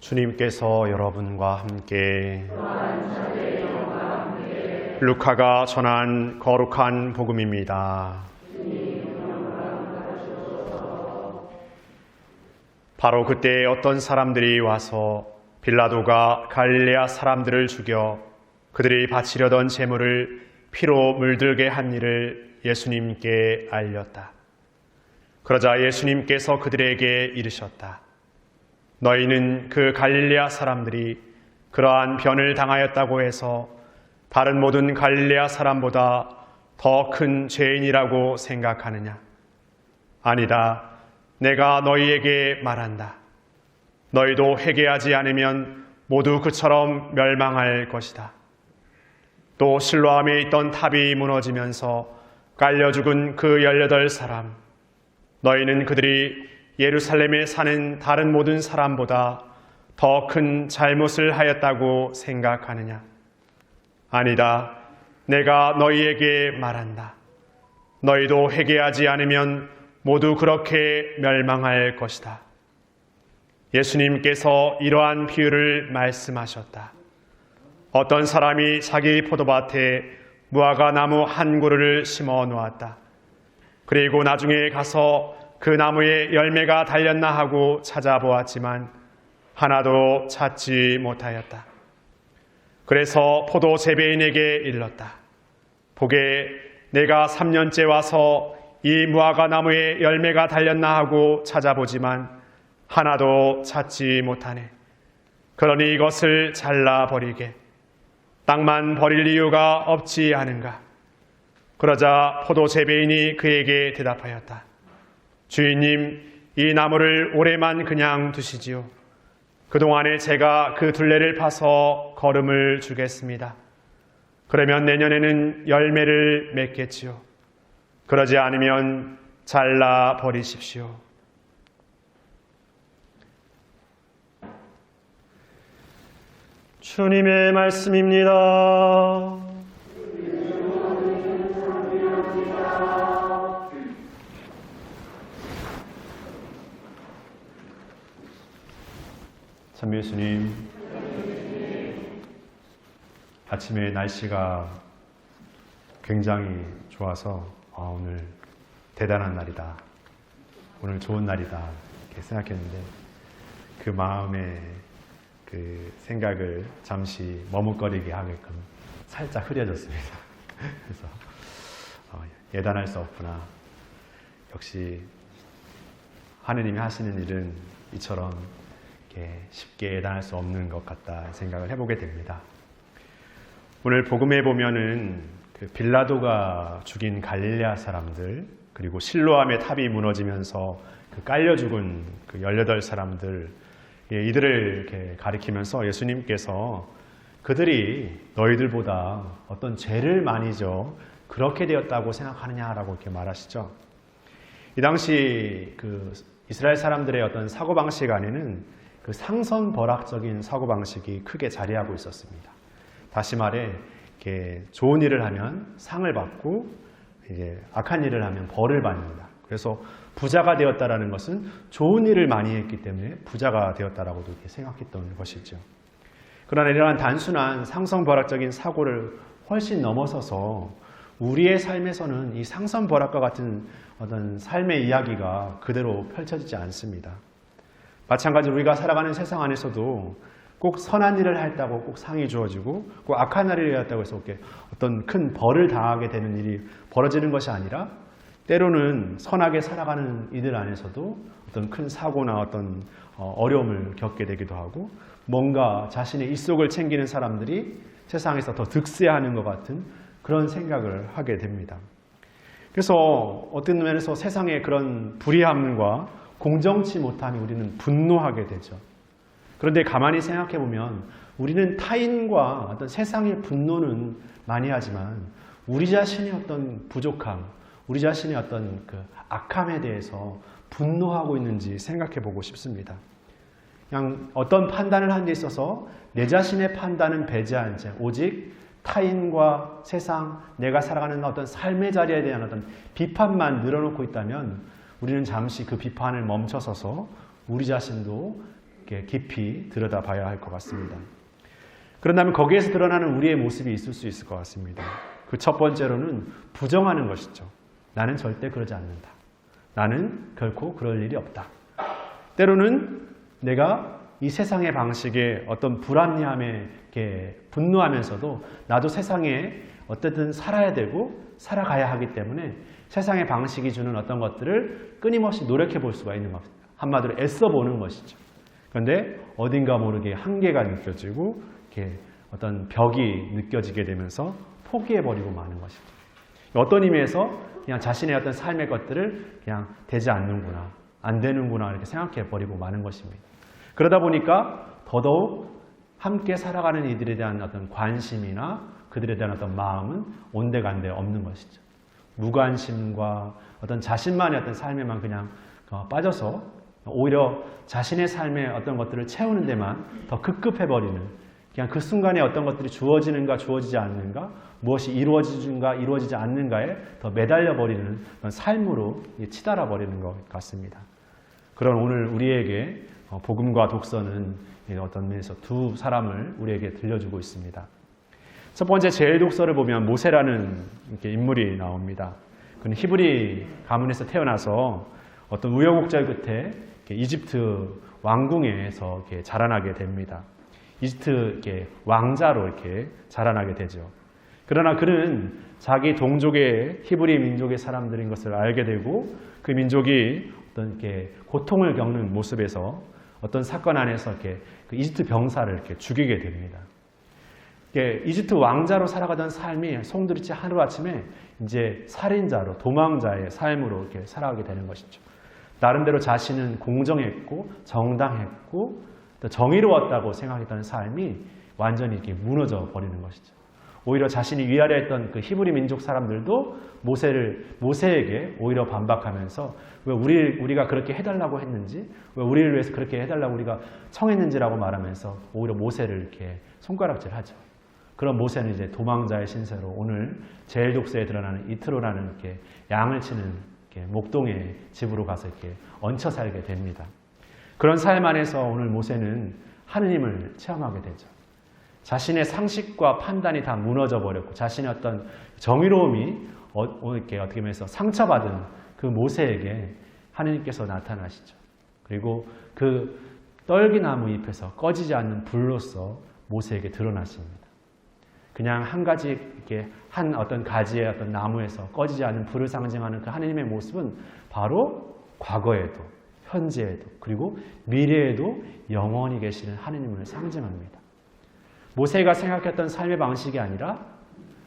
주님께서 여러분과 함께 루카가 전한 거룩한 복음입니다. 바로 그때 어떤 사람들이 와서 빌라도가 갈릴레아 사람들을 죽여 그들이 바치려던 제물을 피로 물들게 한 일을 예수님께 알렸다. 그러자 예수님께서 그들에게 이르셨다. 너희는 그 갈릴레아 사람들이 그러한 변을 당하였다고 해서 다른 모든 갈릴레아 사람보다 더 큰 죄인이라고 생각하느냐? 아니다. 내가 너희에게 말한다. 너희도 회개하지 않으면 모두 그처럼 멸망할 것이다. 또 실로암에 있던 탑이 무너지면서 깔려 죽은 그 18사람, 너희는 그들이 예루살렘에 사는 다른 모든 사람보다 더 큰 잘못을 하였다고 생각하느냐? 아니다. 내가 너희에게 말한다. 너희도 회개하지 않으면 모두 그렇게 멸망할 것이다. 예수님께서 이러한 비유를 말씀하셨다. 어떤 사람이 자기 포도밭에 무화과 나무 한 그루를 심어 놓았다. 그리고 나중에 가서 그 나무에 열매가 달렸나 하고 찾아보았지만 하나도 찾지 못하였다. 그래서 포도 재배인에게 일렀다. 보게, 내가 3년째 와서 이 무화과 나무에 열매가 달렸나 하고 찾아보지만 하나도 찾지 못하네. 그러니 이것을 잘라버리게. 땅만 버릴 이유가 없지 않은가? 그러자 포도 재배인이 그에게 대답하였다. 주인님, 이 나무를 올해만 그냥 두시지요. 그동안에 제가 그 둘레를 파서 거름을 주겠습니다. 그러면 내년에는 열매를 맺겠지요. 그러지 않으면 잘라 버리십시오. 주님의 말씀입니다. 찬미 예수님, 아침에 날씨가 굉장히 좋아서 오늘 대단한 날이다, 오늘 좋은 날이다 이렇게 생각했는데 그 마음에 그 생각을 잠시 머뭇거리게 하게끔 살짝 흐려졌습니다. 그래서 예단할 수 없구나. 역시 하느님이 하시는 일은 이처럼 쉽게 예단할 수 없는 것 같다 생각을 해보게 됩니다. 오늘 복음에 보면은 그 빌라도가 죽인 갈릴레아 사람들, 그리고 실로암의 탑이 무너지면서 그 깔려 죽은 그 18사람들, 이들을 이렇게 가리키면서 예수님께서 그들이 너희들보다 어떤 죄를 많이 져 그렇게 되었다고 생각하느냐라고 이렇게 말하시죠. 이 당시 그 이스라엘 사람들의 어떤 사고방식 안에는 그 상선벌악적인 사고방식이 크게 자리하고 있었습니다. 다시 말해, 이렇게 좋은 일을 하면 상을 받고 이제 악한 일을 하면 벌을 받는다. 그래서 부자가 되었다라는 것은 좋은 일을 많이 했기 때문에 부자가 되었다라고도 이렇게 생각했던 것이죠. 그러나 이러한 단순한 상선벌악적인 사고를 훨씬 넘어서서 우리의 삶에서는 이 상선벌악과 같은 어떤 삶의 이야기가 그대로 펼쳐지지 않습니다. 마찬가지로 우리가 살아가는 세상 안에서도 꼭 선한 일을 했다고 꼭 상이 주어지고 꼭 악한 일을 했다고 해서 어떤 큰 벌을 당하게 되는 일이 벌어지는 것이 아니라 때로는 선하게 살아가는 이들 안에서도 어떤 큰 사고나 어떤 어려움을 겪게 되기도 하고 뭔가 자신의 일속을 챙기는 사람들이 세상에서 더 득세하는 것 같은 그런 생각을 하게 됩니다. 그래서 어떤 면에서 세상의 그런 불의함과 공정치 못함이 우리는 분노하게 되죠. 그런데 가만히 생각해 보면 우리는 타인과 어떤 세상의 분노는 많이 하지만 우리 자신의 어떤 부족함, 우리 자신의 어떤 그 악함에 대해서 분노하고 있는지 생각해 보고 싶습니다. 그냥 어떤 판단을 하는 데 있어서 내 자신의 판단은 배제한 채 오직 타인과 세상, 내가 살아가는 어떤 삶의 자리에 대한 어떤 비판만 늘어놓고 있다면 우리는 잠시 그 비판을 멈춰서서 우리 자신도 이렇게 깊이 들여다봐야 할 것 같습니다. 그런다면 거기에서 드러나는 우리의 모습이 있을 수 있을 것 같습니다. 그 첫 번째로는 부정하는 것이죠. 나는 절대 그러지 않는다. 나는 결코 그럴 일이 없다. 때로는 내가 이 세상의 방식에 어떤 불합리함에 분노하면서도 나도 세상에 어쨌든 살아야 되고 살아가야 하기 때문에 세상의 방식이 주는 어떤 것들을 끊임없이 노력해 볼 수가 있는 겁니다. 한마디로 애써 보는 것이죠. 그런데 어딘가 모르게 한계가 느껴지고 이렇게 어떤 벽이 느껴지게 되면서 포기해버리고 마는 것이죠. 어떤 의미에서 그냥 자신의 어떤 삶의 것들을 그냥 되지 않는구나, 안 되는구나 이렇게 생각해버리고 마는 것입니다. 그러다 보니까 더더욱 함께 살아가는 이들에 대한 어떤 관심이나 그들에 대한 어떤 마음은 온데간데 없는 것이죠. 무관심과 어떤 자신만의 어떤 삶에만 그냥 빠져서 오히려 자신의 삶의 어떤 것들을 채우는 데만 더 급급해버리는, 그냥 그 순간에 어떤 것들이 주어지는가 주어지지 않는가, 무엇이 이루어지는가 이루어지지 않는가에 더 매달려버리는 그런 삶으로 치달아버리는 것 같습니다. 그런 오늘 우리에게 복음과 독서는 어떤 면에서 두 사람을 우리에게 들려주고 있습니다. 첫 번째 제1독서를 보면 모세라는 이렇게 인물이 나옵니다. 그는 히브리 가문에서 태어나서 어떤 우여곡절 끝에 이집트 왕궁에서 이렇게 자라나게 됩니다. 이집트 이렇게 왕자로 이렇게 자라나게 되죠. 그러나 그는 자기 동족의 히브리 민족의 사람들인 것을 알게 되고 그 민족이 어떤 이렇게 고통을 겪는 모습에서 어떤 사건 안에서 이렇게 그 이집트 병사를 이렇게 죽이게 됩니다. 이집트 왕자로 살아가던 삶이 송두리째 하루아침에 이제 살인자로, 도망자의 삶으로 이렇게 살아가게 되는 것이죠. 나름대로 자신은 공정했고 정당했고 또 정의로웠다고 생각했던 삶이 완전히 이렇게 무너져 버리는 것이죠. 오히려 자신이 위하려 했던 그 히브리 민족 사람들도 모세에게 오히려 반박하면서 왜 우리가 그렇게 해달라고 했는지, 왜 우리를 위해서 그렇게 해달라고 우리가 청했는지라고 말하면서 오히려 모세를 이렇게 손가락질하죠. 그런 모세는 이제 도망자의 신세로 오늘 제1독서에 드러나는 이트로라는 이렇게 양을 치는 이렇게 목동의 집으로 가서 이렇게 얹혀 살게 됩니다. 그런 삶 안에서 오늘 모세는 하느님을 체험하게 되죠. 자신의 상식과 판단이 다 무너져 버렸고 자신의 어떤 정의로움이 이렇게 어떻게 보면서 상처받은 그 모세에게 하느님께서 나타나시죠. 그리고 그 떨기나무 잎에서 꺼지지 않는 불로서 모세에게 드러나십니다. 그냥 한 가지 이렇게 한 어떤 가지의 어떤 나무에서 꺼지지 않는 불을 상징하는 그 하느님의 모습은 바로 과거에도 현재에도 그리고 미래에도 영원히 계시는 하느님을 상징합니다. 모세가 생각했던 삶의 방식이 아니라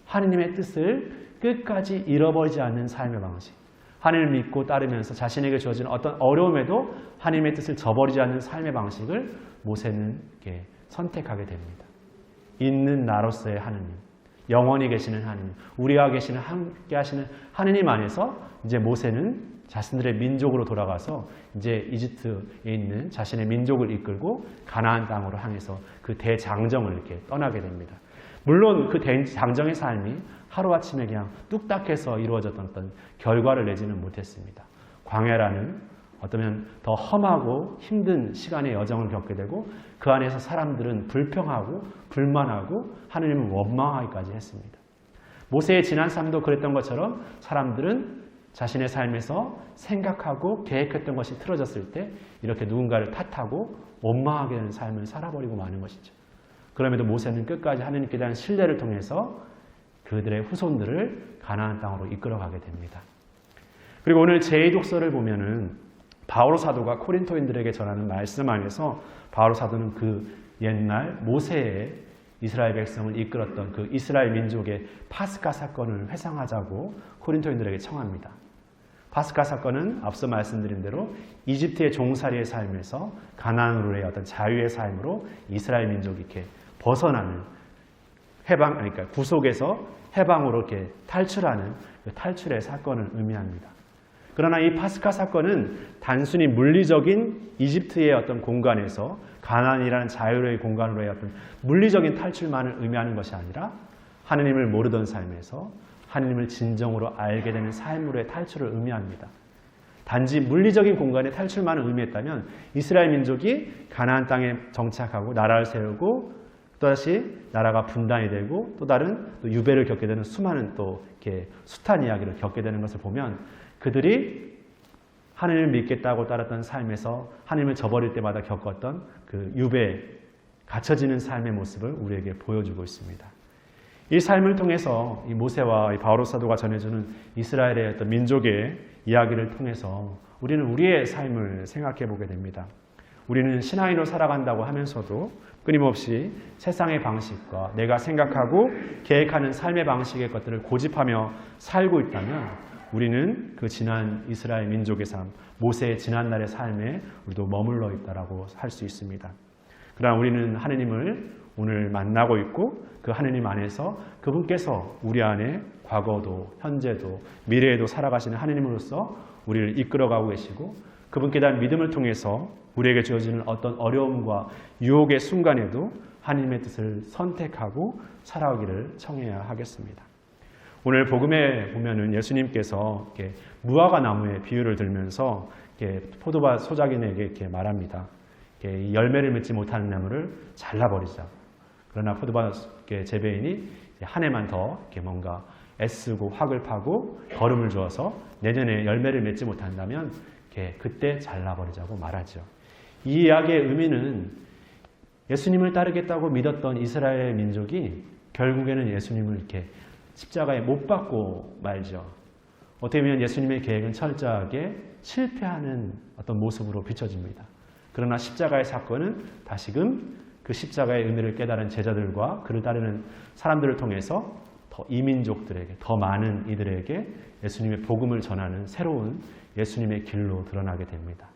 하느님의 뜻을 끝까지 잃어버리지 않는 삶의 방식. 하느님을 믿고 따르면서 자신에게 주어진 어떤 어려움에도 하느님의 뜻을 저버리지 않는 삶의 방식을 모세는 이렇게 선택하게 됩니다. 있는 나로서의 하느님, 영원히 계시는 하느님, 우리와 계시는 함께 하시는 하느님 안에서 이제 모세는 자신들의 민족으로 돌아가서 이제 이집트에 있는 자신의 민족을 이끌고 가나안 땅으로 향해서 그 대장정을 이렇게 떠나게 됩니다. 물론 그 대장정의 삶이 하루아침에 그냥 뚝딱해서 이루어졌던 어떤 결과를 내지는 못했습니다. 광야라는 어쩌면 더 험하고 힘든 시간의 여정을 겪게 되고 그 안에서 사람들은 불평하고 불만하고 하느님을 원망하기까지 했습니다. 모세의 지난 삶도 그랬던 것처럼 사람들은 자신의 삶에서 생각하고 계획했던 것이 틀어졌을 때 이렇게 누군가를 탓하고 원망하게 되는 삶을 살아버리고 마는 것이죠. 그럼에도 모세는 끝까지 하느님께 대한 신뢰를 통해서 그들의 후손들을 가나안 땅으로 이끌어가게 됩니다. 그리고 오늘 제2독서를 보면은 바울 사도가 코린토인들에게 전하는 말씀 안에서 바울 사도는 그 옛날 모세의 이스라엘 백성을 이끌었던 그 이스라엘 민족의 파스카 사건을 회상하자고 코린토인들에게 청합니다. 파스카 사건은 앞서 말씀드린 대로 이집트의 종살이의 삶에서 가나안으로의 어떤 자유의 삶으로 이스라엘 민족이 이렇게 벗어나는 그러니까 구속에서 해방으로 이렇게 탈출하는 그 탈출의 사건을 의미합니다. 그러나 이 파스카 사건은 단순히 물리적인 이집트의 어떤 공간에서 가나안이라는 자유로의 공간으로의 어떤 물리적인 탈출만을 의미하는 것이 아니라 하느님을 모르던 삶에서 하느님을 진정으로 알게 되는 삶으로의 탈출을 의미합니다. 단지 물리적인 공간의 탈출만을 의미했다면 이스라엘 민족이 가나안 땅에 정착하고 나라를 세우고 또다시 나라가 분단이 되고 또 다른 또 유배를 겪게 되는 수많은 또 이렇게 숱한 이야기를 겪게 되는 것을 보면 그들이 하나님을 믿겠다고 따랐던 삶에서 하나님을 저버릴 때마다 겪었던 그 유배, 갇혀지는 삶의 모습을 우리에게 보여주고 있습니다. 이 삶을 통해서 이 모세와 이 바오로 사도가 전해주는 이스라엘의 어떤 민족의 이야기를 통해서 우리는 우리의 삶을 생각해 보게 됩니다. 우리는 신앙인으로 살아간다고 하면서도 끊임없이 세상의 방식과 내가 생각하고 계획하는 삶의 방식의 것들을 고집하며 살고 있다면 우리는 그 지난 이스라엘 민족의 삶, 모세의 지난날의 삶에 우리도 머물러 있다라고 할 수 있습니다. 그러나 우리는 하느님을 오늘 만나고 있고 그 하느님 안에서 그분께서 우리 안에 과거도 현재도 미래에도 살아가시는 하느님으로서 우리를 이끌어가고 계시고 그분께 대한 믿음을 통해서 우리에게 주어지는 어떤 어려움과 유혹의 순간에도 하느님의 뜻을 선택하고 살아가기를 청해야 하겠습니다. 오늘 복음에 보면은 예수님께서 이렇게 무화과 나무의 비유를 들면서 이렇게 포도밭 소작인에게 이렇게 말합니다. 이렇게 열매를 맺지 못하는 나무를 잘라버리자. 그러나 포도밭 재배인이 한 해만 더 이렇게 뭔가 애쓰고 확을 파고 거름을 주어서 내년에 열매를 맺지 못한다면 이렇게 그때 잘라버리자고 말하죠. 이 이야기의 의미는 예수님을 따르겠다고 믿었던 이스라엘 민족이 결국에는 예수님을 이렇게 십자가에 못 박고 말죠. 어떻게 보면 예수님의 계획은 철저하게 실패하는 어떤 모습으로 비춰집니다. 그러나 십자가의 사건은 다시금 그 십자가의 의미를 깨달은 제자들과 그를 따르는 사람들을 통해서 더 이민족들에게, 더 많은 이들에게 예수님의 복음을 전하는 새로운 예수님의 길로 드러나게 됩니다.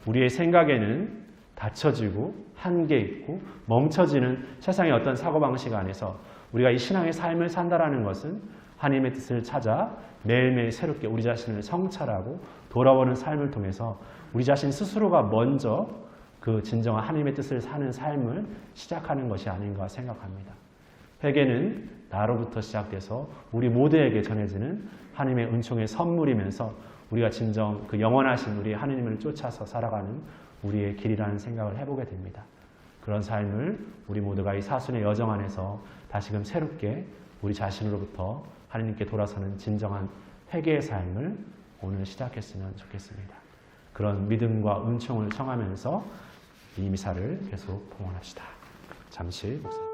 우리의 생각에는 닫혀지고 한계 있고 멈춰지는 세상의 어떤 사고방식 안에서 우리가 이 신앙의 삶을 산다라는 것은 하나님의 뜻을 찾아 매일매일 새롭게 우리 자신을 성찰하고 돌아보는 삶을 통해서 우리 자신 스스로가 먼저 그 진정한 하나님의 뜻을 사는 삶을 시작하는 것이 아닌가 생각합니다. 회개는 나로부터 시작돼서 우리 모두에게 전해지는 하나님의 은총의 선물이면서 우리가 진정 그 영원하신 우리 하나님을 쫓아서 살아가는 우리의 길이라는 생각을 해보게 됩니다. 그런 삶을 우리 모두가 이 사순의 여정 안에서 다시금 새롭게 우리 자신으로부터 하나님께 돌아서는 진정한 회개의 삶을 오늘 시작했으면 좋겠습니다. 그런 믿음과 은총을 청하면서 이 미사를 계속 봉헌합시다. 잠시 목사.